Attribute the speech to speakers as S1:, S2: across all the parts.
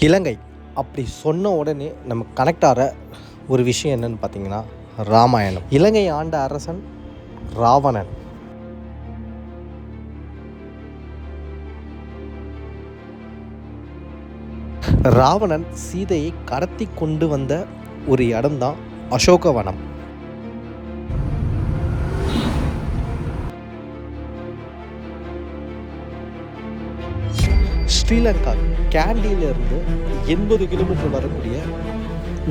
S1: இலங்கை அப்படி சொன்ன உடனே நமக்கு கனெக்ட் ஆகிற ஒரு விஷயம் என்னன்னு பார்த்தீங்கன்னா ராமாயணம். இலங்கை ஆண்ட அரசன் ராவணன். ராவணன் சீதையை கடத்தி கொண்டு வந்த ஒரு இடம்தான் அசோகவனம். ஸ்ரீலங்கா கேண்டியிலிருந்து 80 கிலோமீட்டர் வரக்கூடிய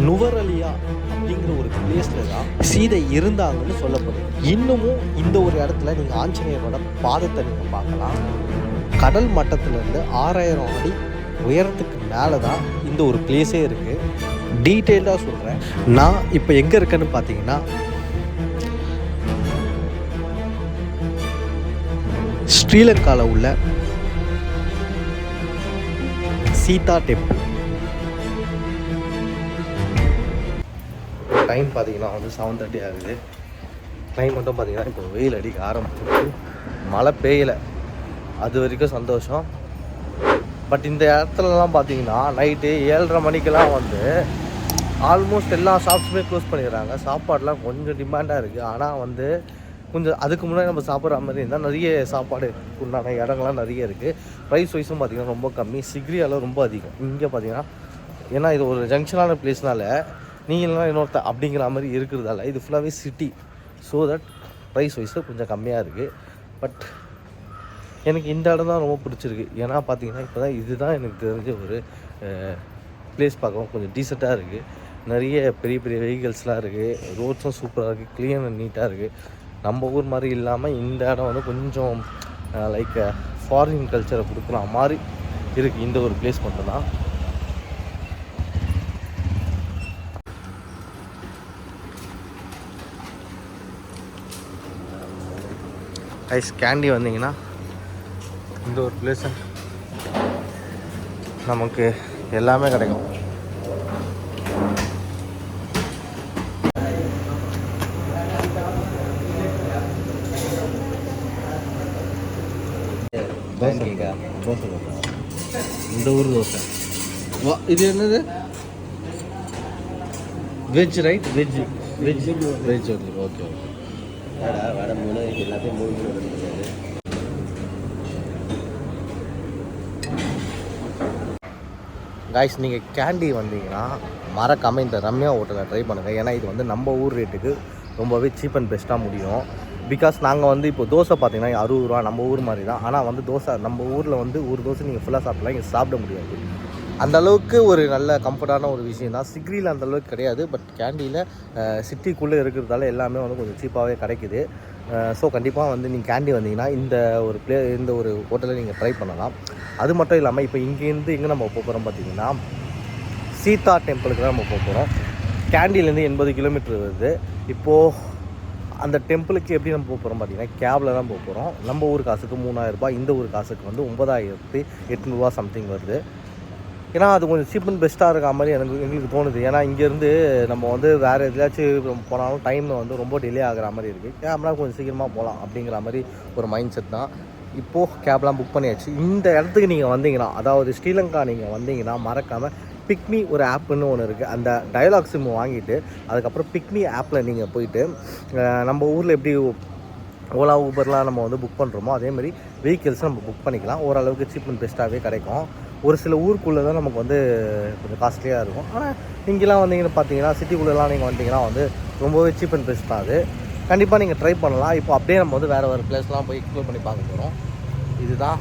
S1: நுவரலியா அப்படிங்கிற ஒரு பிளேஸில் தான் சீதை இருந்தாங்கன்னு சொல்லப்படுது. இன்னமும் இந்த ஒரு இடத்துல நீங்கள் ஆஞ்சநேயரோட பாதத்தை நீங்கள் பார்க்கலாம். கடல் மட்டத்திலேருந்து 6000 அடி உயரத்துக்கு மேலே தான் இந்த ஒரு பிளேஸே இருக்குது. டீட்டெயில்டாக சொல்கிறேன். நான் இப்போ எங்கே இருக்கேன்னு பார்த்தீங்கன்னா ஸ்ரீலங்காவில் உள்ள சீதா டெம்பிள். டைம் பார்த்தீங்கன்னா 7:30 ஆகுது. கிளைமேட்டும் பார்த்தீங்கன்னா இப்போ வெயில் அடிக்க ஆரம்பிச்சிருக்கு. மழை பெய்யலை, அது வரைக்கும் சந்தோஷம். பட் இந்த இடத்துலலாம் பார்த்தீங்கன்னா நைட்டு 7:30 மணிக்கெல்லாம் ஆல்மோஸ்ட் எல்லா ஷாப்ஸுமே க்ளோஸ் பண்ணிடுறாங்க. சாப்பாடெலாம் கொஞ்சம் டிமாண்டாக இருக்குது. ஆனால் கொஞ்சம் அதுக்கு முன்னாடி நம்ம சாப்பிட்ற மாதிரி இருந்தால் நிறைய சாப்பாடு உண்டான இடங்கள்லாம் நிறைய இருக்குது. ப்ரைஸ் வைஸும் பார்த்திங்கன்னா ரொம்ப கம்மி. சிக்ரியாவில் ரொம்ப அதிகம். இங்கே பார்த்திங்கன்னா ஏன்னா இது ஒரு ஜங்ஷனான பிளேஸ்னால நீங்கள்லாம் இன்னொருத்த அப்படிங்கிற மாதிரி இருக்கிறதால இது ஃபுல்லாகவே சிட்டி. ஸோ தட் ப்ரைஸ் வைஸில் கொஞ்சம் கம்மியாக இருக்குது. பட் எனக்கு இந்த இடம் தான் ரொம்ப பிடிச்சிருக்கு. ஏன்னா பார்த்தீங்கன்னா இப்போ தான் இதுதான் எனக்கு தெரிஞ்ச ஒரு ப்ளேஸ் பார்க்கவும் கொஞ்சம் டீசெண்டாக இருக்குது. நிறைய பெரிய பெரிய வெஹிக்கிள்ஸ்லாம் இருக்குது. ரோட்ஸும் சூப்பராக இருக்குது. க்ளீன் அண்ட் நீட்டாக இருக்குது. நம்ம ஊர் மாதிரி இல்லாமல் இந்த இடம் கொஞ்சம் லைக் ஃபாரின் கல்ச்சரை கொடுக்குற மாதிரி இருக்குது. இந்த ஒரு பிளேஸ் மட்டும்தான். ஐஸ் கேண்டி வந்தீங்கன்னா இந்த ஒரு பிளேஸை நமக்கு எல்லாமே கிடைக்கும். தோசை இந்த ஊர் தோசை. இது என்னது? Veg right? Veg veg veg okay okay. Vada 3 எல்லாத்தையும் 3 காய்ஸ், நீங்கள் கேண்டி வந்தீங்கன்னா மறக்காமல் இந்த ரம்யா ஹோட்டலை ட்ரை பண்ணுங்கள். ஏன்னா இது நம்ம ஊர் ரேட்டுக்கு ரொம்பவே சீப் அண்ட் பெஸ்ட்டாக முடியும். பிகாஸ் நாங்கள் இப்போ தோசை பார்த்தீங்கன்னா 60 ரூபா, நம்ம ஊர் மாதிரி தான். ஆனால் தோசை நம்ம ஊரில் ஒரு தோசை நீங்கள் ஃபுல்லாக சாப்பிட்லாம், இங்கே சாப்பிட முடியாது. அந்தளவுக்கு ஒரு நல்ல கம்ஃபர்டான ஒரு விஷயம் தான். சிக்ரியில் அந்தளவுக்கு கிடையாது. பட் கேண்டியில் சிட்டிக்குள்ளே இருக்கிறதால எல்லாமே கொஞ்சம் சீப்பாகவே கிடைக்குது. ஸோ கண்டிப்பாக நீங்கள் கேண்டி வந்தீங்கன்னா இந்த ஒரு ஹோட்டலை நீங்கள் ட்ரை பண்ணலாம். அது மட்டும் இல்லாமல் இப்போ இங்கேருந்து எங்கே நம்ம போகிறோம் பார்த்தீங்கன்னா சீதா டெம்பிளுக்கு தான் நம்ம போகிறோம். கேண்டிலேருந்து 80 கிலோமீட்டர் வருது. இப்போது அந்த டெம்பிளுக்கு எப்படி நம்ம போகிறோம் பார்த்தீங்கன்னா கேபில் தான் போகிறோம். நம்ம ஊர் காசுக்கு 3000 ரூபாய், இந்த ஊர் காசுக்கு 9800 சம்திங் வருது. ஏன்னா அது கொஞ்சம் சீப் அண்ட் பெஸ்ட்டாக இருக்க மாதிரி எங்களுக்கு தோணுது. ஏன்னா இங்கேருந்து நம்ம வேறு எதுலாச்சும் போனாலும் டைம் ரொம்ப டிலே ஆகிற மாதிரி இருக்குது. கேப்லாம் கொஞ்சம் சீக்கிரமாக போகலாம் அப்படிங்கிற மாதிரி ஒரு மைண்ட் செட் தான். இப்போது கேப்லாம் புக் பண்ணியாச்சு. இந்த இடத்துக்கு நீங்கள் வந்தீங்கன்னா, அதாவது ஸ்ரீலங்கா நீங்கள் வந்தீங்கன்னா மறக்காமல் பிக்மி ஒரு ஆப்புன்னு ஒன்று இருக்குது. அந்த டயலாக் சிம் வாங்கிட்டு அதுக்கப்புறம் பிக்மி ஆப்பில் நீங்கள் போயிட்டு நம்ம ஊரில் எப்படி ஓலா ஊபர்லாம் நம்ம புக் பண்ணுறோமோ அதேமாதிரி வெஹிக்கிள்ஸும் நம்ம புக் பண்ணிக்கலாம். ஓரளவுக்கு சீப் அண்ட் பெஸ்ட்டாகவே கிடைக்கும். ஒரு சில ஊருக்குள்ளே தான் நமக்கு கொஞ்சம் காஸ்ட்லியாக இருக்கும். ஆனால் இங்கெல்லாம் வந்தீங்கன்னு பார்த்தீங்கன்னா சிட்டிக்குள்ளெலாம் நீங்கள் வந்தீங்கன்னா ரொம்பவே சீப் அண்ட் பெஸ்ட் தான். அது கண்டிப்பாக நீங்கள் ட்ரை பண்ணலாம். இப்போ அப்படியே நம்ம வேறு பிளேஸ்லாம் போய் எக்ஸ்ப்ளோர் பண்ணி பார்க்க போகிறோம். இதுதான்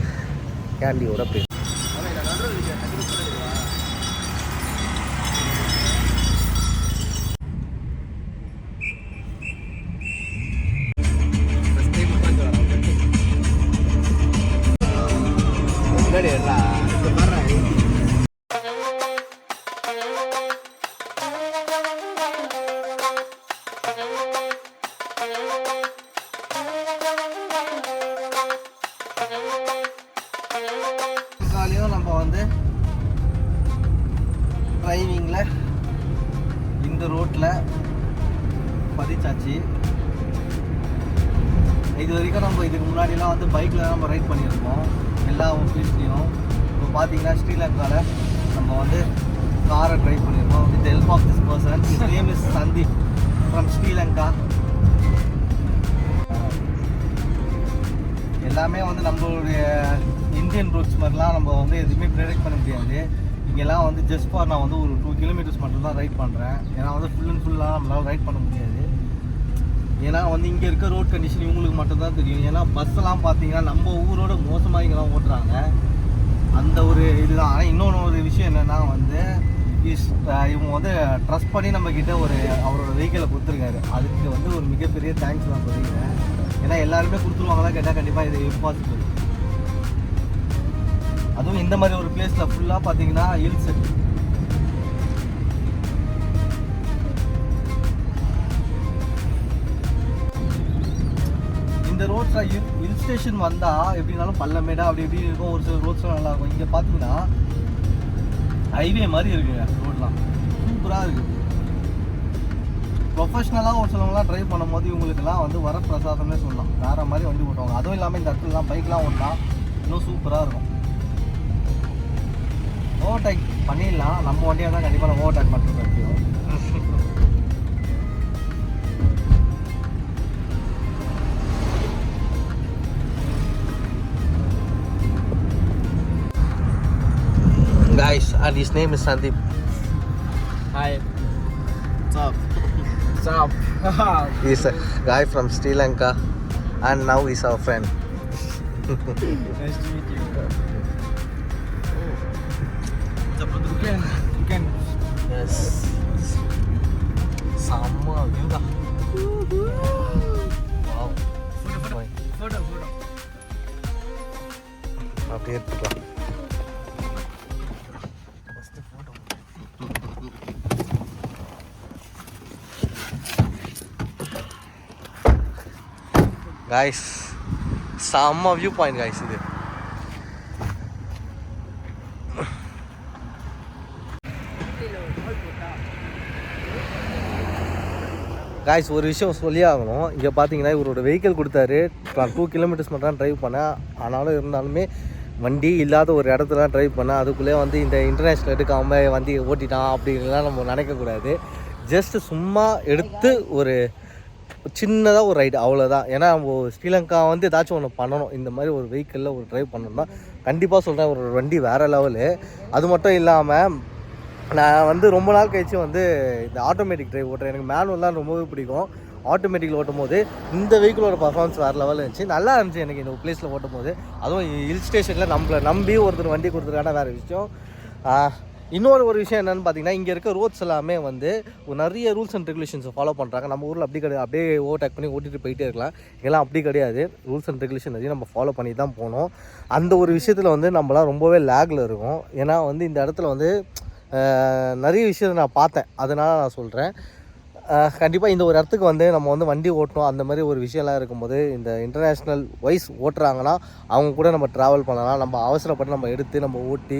S1: கேண்டியோட பிளேஸ். நம்ம டிரைவிங்கில் இந்த ரோட்டில் பதிச்சாச்சு. இது வரைக்கும் நம்ம இதுக்கு முன்னாடிலாம் பைக்கில் நம்ம ரைட் பண்ணியிருக்கோம் எல்லா ஆஃபீஸ்லேயும். இப்போ பார்த்தீங்கன்னா ஸ்ரீலங்காவில் நம்ம வந்து காரை ட்ரைவ் பண்ணியிருக்கோம் with help of this person. His name is Sandeep from Sri Lanka. எல்லாமே வந்து நம்மளுடைய இந்தியன் ரூட்ஸ் மாதிரிலாம் நம்ம வந்து எதுவுமே ப்ரெடிக்ட் பண்ண முடியாது. இங்கெல்லாம் வந்து ஜஸ்ட் ஃபார் நான் வந்து ஒரு 2 கிலோமீட்டர்ஸ் மட்டும் தான் ரைட் பண்ணுறேன். ஏன்னா வந்து ஃபுல் அண்ட் ஃபுல்லாக நம்மளால் ரைட் பண்ண முடியாது. ஏன்னா வந்து இங்கே இருக்க ரோட் கண்டிஷன் இவங்களுக்கு மட்டும்தான் தெரியும். ஏன்னா பஸ்ஸெல்லாம் பார்த்தீங்கன்னா நம்ம ஊரோட மோசமாக இங்கெல்லாம் ஓட்டுறாங்க. அந்த ஒரு இதுதான். ஆனால் இன்னொன்று ஒரு விஷயம் என்னென்னா வந்து இவங்க வந்து ட்ரஸ்ட் பண்ணி நம்மக்கிட்ட ஒரு அவரோட வெஹிக்கிளை கொடுத்துருக்காரு. அதுக்கு வந்து ஒரு மிகப்பெரிய தேங்க்ஸ் நான் சொல்லிக்கிறேன். ஏன்னா எல்லாருமே கொடுத்துருவாங்களா கேட்டால் கண்டிப்பாக இது இம்பாசிபிள். அதுவும் இந்த மாதிரி ஒரு பிளேஸில் ஃபுல்லாக பார்த்தீங்கன்னா ஹில்ஸ். இந்த ரோட்ஸ் ஹில் ஸ்டேஷன் வந்தால் எப்படினாலும் பள்ளமேடா அப்படி எப்படி இருக்கும். ஒரு சில ரோட்ஸ்லாம் நல்லாயிருக்கும். இங்கே பார்த்தீங்கன்னா ஹைவே மாதிரி இருக்குங்க. ரோட்லாம் சூப்பராக இருக்குது. ப்ரொஃபஷ்னலாக ஒரு சிலவங்களாம் ட்ரைவ் பண்ணும்போது இவங்களுக்குலாம் வந்து வர பிரசாதமே சொல்லலாம். வேறு மாதிரி வண்டி ஓட்டுவாங்க. அதுவும் இல்லாமல் இந்த இடத்துலலாம் பைக்லாம் ஓட்டினா இன்னும் சூப்பராக இருக்கும். ஓவர்டேக் பண்ணிடலாம். நம்ம வண்டியாக தான் கண்டிப்பாக நம்ம ஓவர்டேக் மட்டும் வைக்கும். Guys, and his name is Sandeep.
S2: Hi. What's up? What's up?
S1: He's a guy from Sri Lanka and now he's our friend.
S2: Nice to meet you. You can.
S1: Yes. Sama view da. Wow.
S2: Photo.
S1: அப்படியே எடுத்துக்கலாம். Guys, செம்ம view point guys இது. guys ஒரு விஷயம் சொல்லி ஆகணும். இங்கே பார்த்தீங்கன்னா இவரோட வெஹிக்கிள் கொடுத்தாரு. நான் 2 கிலோமீட்டர்ஸ் மட்டும் தான் ட்ரைவ் பண்ணேன். ஆனாலும் இருந்தாலுமே வண்டி இல்லாத ஒரு இடத்துல ட்ரைவ் பண்ணேன். அதுக்குள்ளே வந்து இந்த இன்டர்நேஷ்னல் எடுக்காமல் வண்டி ஓட்டிட்டான் அப்படின்லாம் நம்ம நினைக்கக்கூடாது. ஜஸ்ட்டு சும்மா எடுத்து ஒரு சின்னதாக ஒரு ரைடு அவ்வளோதான். ஏன்னா நம்ம ஸ்ரீலங்கா வந்து ஏதாச்சும் ஒன்று பண்ணணும். இந்த மாதிரி ஒரு வெஹிக்கிளில் ஒரு ட்ரைவ் பண்ணணும்னா கண்டிப்பாக சொல்கிறேன் ஒரு வண்டி வேறு லெவலு. அது மட்டும் இல்லாமல் நான் வந்து ரொம்ப நாள் கழிச்சு வந்து இந்த ஆட்டோமேட்டிக் ட்ரைவ் ஓட்டுறேன். எனக்கு மேனுவல்லாம் ரொம்பவே பிடிக்கும். ஆட்டோமேட்டிக்கில் ஓட்டும் போது இந்த வெஹிக்கிளோட பர்ஃபார்மன்ஸ் வேறு லெவலில் இருந்துச்சு. நல்லா இருந்துச்சு எனக்கு இந்த பிளேஸில் ஓட்டும் போது. அதுவும் ஹில் ஸ்டேஷனில் நம்மளை நம்பி ஒருத்தர் வண்டி கொடுத்துருக்கான வேறு விஷயம். இன்னொரு விஷயம் என்னென்னு பார்த்தீங்கன்னா இங்கே இருக்க ரோட்ஸ் எல்லாமே வந்து நிறைய ரூல்ஸ் அண்ட் ரெகுலேஷன்ஸை ஃபாலோ பண்ணுறாங்க. நம்ம ஊரில் அப்படி கிடையாது. அப்படியே ஓவர்டேக் பண்ணி ஓட்டிகிட்டு போயிட்டே இருக்கலாம். இதெல்லாம் அப்படி கிடையாது. ரூல்ஸ் அண்ட் ரெகுலேஷன் நிறைய நம்ம ஃபாலோ பண்ணி தான் போகணும். அந்த ஒரு விஷயத்தில் வந்து நம்மளாம் ரொம்பவே லேகில் இருக்கும். ஏன்னா வந்து இந்த இடத்துல வந்து நிறைய விஷயத்தை நான் பார்த்தேன். அதனால் நான் சொல்கிறேன். கண்டிப்பாக இந்த ஒரு இடத்துக்கு வந்து நம்ம வந்து வண்டி ஓட்டணும் அந்த மாதிரி ஒரு விஷயம்லாம் இருக்கும்போது இந்த இன்டர்நேஷ்னல் வைஸ் ஓட்டுறாங்கன்னா அவங்க கூட நம்ம ட்ராவல் பண்ணலாம். நம்ம அவசரப்பட்டு நம்ம எடுத்து நம்ம ஓட்டி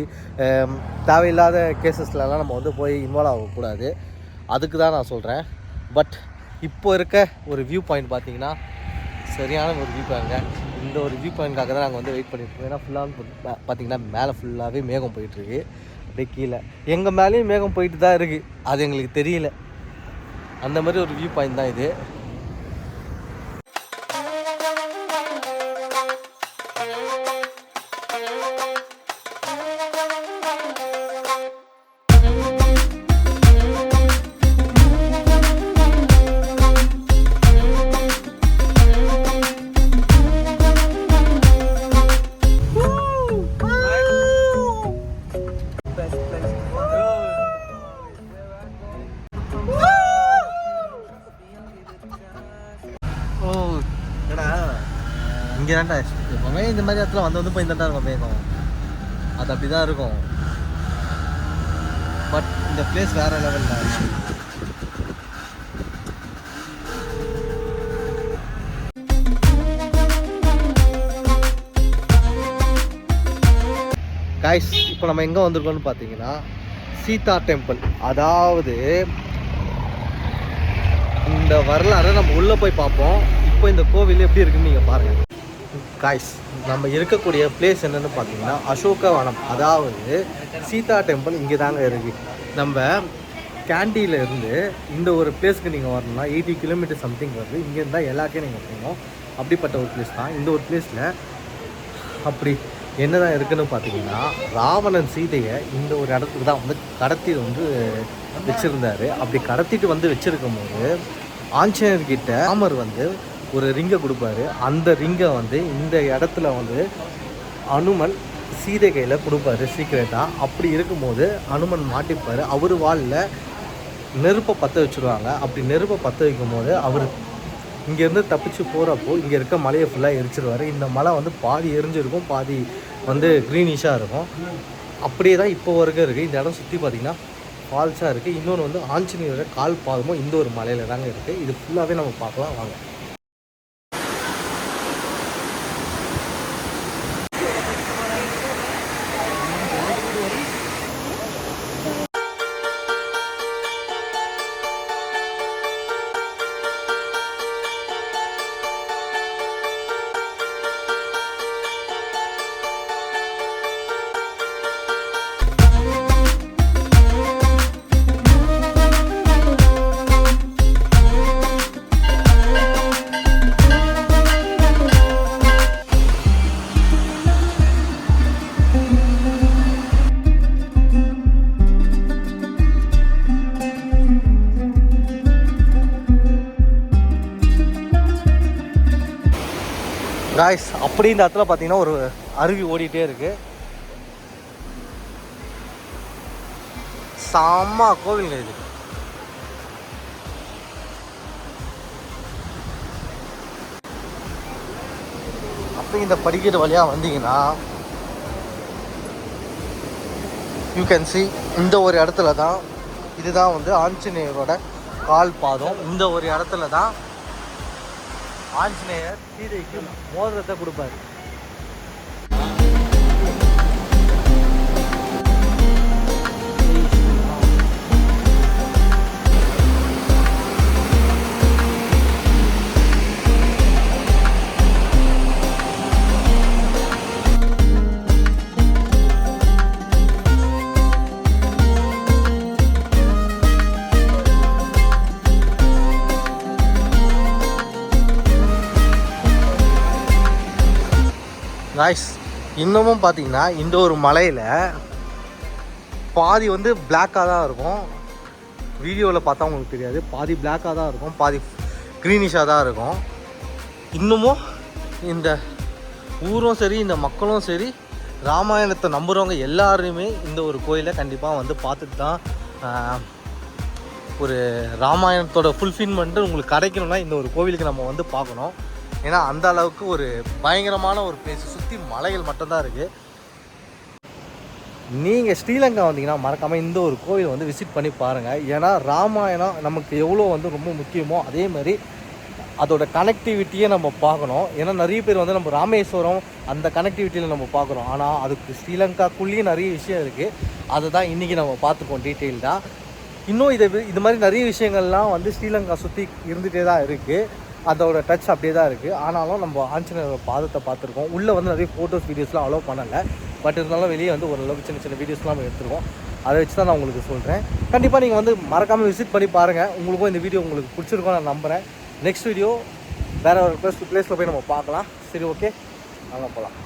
S1: தேவையில்லாத கேசஸ்லலாம் நம்ம வந்து போய் இன்வால்வ் ஆகக்கூடாது. அதுக்கு தான் நான் சொல்கிறேன். பட் இப்போ இருக்க ஒரு வியூ பாயிண்ட் பார்த்தீங்கன்னா சரியான ஒரு வியூ பாயிண்ட்ங்க. இந்த ஒரு வியூ பாயிண்ட்காக தான் நாங்கள் வந்து வெயிட் பண்ணியிருக்கோம். ஏன்னா ஃபுல்லாக பார்த்தீங்கன்னா மேலே ஃபுல்லாகவே மேகம் போயிட்டுருக்கு. அப்படியே கீழே எங்கள் மேலேயும் மேகம் போயிட்டு தான் இருக்குது. அது எங்களுக்கு தெரியல. அந்த மாதிரி ஒரு வியூ பாயிண்ட் தான் இது. இங்கே தான்டா எப்போவுமே இந்த மாதிரி இடத்துல வந்து போய் தான்டா இருக்கும் மேகம். அது அப்படி தான் இருக்கும். பட் இந்த பிளேஸ் வேறு லெவலில். கைஸ் இப்போ நம்ம எங்கே வந்திருக்கோம்னு பார்த்தீங்கன்னா சீதா டெம்பிள். அதாவது இந்த வரலாறு நம்ம உள்ளே போய் பார்ப்போம். இப்போ இந்த கோவில் எப்படி இருக்குன்னு நீங்கள் பாருங்கள். காய்ஸ் நம்ம இருக்கக்கூடிய பிளேஸ் என்னென்னு பார்த்தீங்கன்னா அசோகவனம், அதாவது சீதா டெம்பிள் இங்கே தாங்க இருக்குது. நம்ம கேண்டீனில் இருந்து இந்த ஒரு பிளேஸ்க்கு நீங்கள் வரணும்னா 80 கிலோமீட்டர் சம்திங் வருது. இங்கேருந்து தான் எல்லாத்தையும் நீங்கள் போகணும். அப்படிப்பட்ட ஒரு பிளேஸ் தான் இந்த ஒரு பிளேஸில். அப்படி என்ன தான் இருக்குதுன்னு பார்த்தீங்கன்னா, ராவணன் சீதையை இந்த ஒரு இடத்துக்கு தான் வந்து கடத்தி வந்து வச்சுருந்தார். அப்படி கடத்திட்டு வந்து வச்சுருக்கும் போது ஆஞ்சநேயர்கிட்ட ராமர் வந்து ஒரு ரிங்கை கொடுப்பாரு. அந்த ரிங்கை வந்து இந்த இடத்துல வந்து அனுமன் சீதை கையில் கொடுப்பாரு சீக்கிரட்டாக. அப்படி இருக்கும்போது அனுமன் மாட்டிப்பார். அவர் வாலில் நெருப்பை பற்ற வச்சுருவாங்க. அப்படி நெருப்பை பற்ற வைக்கும் போது அவர் இங்கேருந்து தப்பிச்சு போகிறப்போ இங்கே இருக்க மலையை ஃபுல்லாக எரிச்சிருவார். இந்த மலை வந்து பாதி எரிஞ்சிருக்கும், பாதி வந்து க்ரீனிஷாக இருக்கும். அப்படியே தான் இப்போ வரைக்கும் இருக்குது. இந்த இடம் சுற்றி பார்த்திங்கன்னா ஃபால்ஸாக இருக்குது. இன்னொன்று வந்து ஆஞ்சநேயரோட கால் பாதமும் இந்த ஒரு மலையில் தாங்க இருக்குது. இது ஃபுல்லாகவே நம்ம பார்க்கலாம் வாங்க. காய்ஸ் அப்படி இந்த இடத்துல பார்த்தீங்கன்னா ஒரு அருவி ஓடிட்டே இருக்கு. செம்ம கோவிலுங்க இது. அப்படி இந்த படிக்கட்டு வழியாக வந்தீங்கன்னா யூ கேன் see இந்த ஒரு இடத்துல தான், இதுதான் வந்து ஆஞ்சநேயரோட கால் பாதம். இந்த ஒரு இடத்துல தான் ஆஞ்சநேயர் சீதைக்கு மோதிரத்தை கொடுப்பாரு. காய்ஸ் இன்னமும் பார்த்தீங்கன்னா இந்த ஒரு மலையில் பாதி வந்து பிளாக்காக தான் இருக்கும். வீடியோவில் பார்த்தா உங்களுக்கு தெரியாது. பாதி பிளாக்காக தான் இருக்கும், பாதி க்ரீனிஷாக தான் இருக்கும். இன்னமும் இந்த ஊரும் சரி, இந்த மக்களும் சரி, ராமாயணத்தை நம்புகிறவங்க எல்லாருமே இந்த ஒரு கோயிலை கண்டிப்பாக வந்து பார்த்துட்டு தான் ஒரு ராமாயணத்தோட ஃபுல்ஃபில்மெண்ட்டு உங்களுக்கு கிடைக்கணும்னா இந்த ஒரு கோவிலுக்கு நம்ம வந்து பார்க்கணும். ஏன்னா அந்த அளவுக்கு ஒரு பயங்கரமான ஒரு பிளேஸ். சுற்றி மலைகள் மட்டும்தான் இருக்குது. நீங்கள் ஸ்ரீலங்கா வந்தீங்கன்னா மறக்காமல் இந்த ஒரு கோவில் வந்து விசிட் பண்ணி பாருங்கள். ஏன்னா ராமாயணம் நமக்கு எவ்வளோ வந்து ரொம்ப முக்கியமோ அதே மாதிரி அதோட கனெக்டிவிட்டியை நம்ம பார்க்கணும். ஏன்னா நிறைய பேர் வந்து நம்ம ராமேஸ்வரம் அந்த கனெக்டிவிட்டியில் நம்ம பார்க்குறோம். ஆனால் அதுக்கு ஸ்ரீலங்காக்குள்ளேயும் நிறைய விஷயம் இருக்குது. அதை தான் இன்றைக்கி நம்ம பார்த்துப்போம் டீட்டெயில்டாக. இன்னும் இது மாதிரி நிறைய விஷயங்கள்லாம் வந்து ஸ்ரீலங்கா சுற்றி இருந்துகிட்டே தான் இருக்குது. அதோட டச் அப்படியே தான் இருக்குது. ஆனாலும் நம்ம ஆஞ்சநேயர் பாதத்தை பார்த்துருக்கோம். உள்ளே வந்து நிறைய ஃபோட்டோஸ் வீடியோஸ்லாம் அலோவ் பண்ணலை. பட் இருந்தாலும் வெளியே வந்து ஓரளவுக்கு சின்ன சின்ன வீடியோஸ்லாம் நம்ம எடுத்துருக்கோம். அதை வச்சு தான் நான் உங்களுக்கு சொல்கிறேன். கண்டிப்பாக நீங்கள் வந்து மறக்காமல் விசிட் பண்ணி பாருங்கள். உங்களுக்கும் இந்த வீடியோ உங்களுக்கு பிடிச்சிருக்கோம் நான் நம்புகிறேன். நெக்ஸ்ட் வீடியோ வேறு ஒரு பிளேஸில் போய் நம்ம பார்க்கலாம். சரி, ஓகே, வாங்க போகலாம்.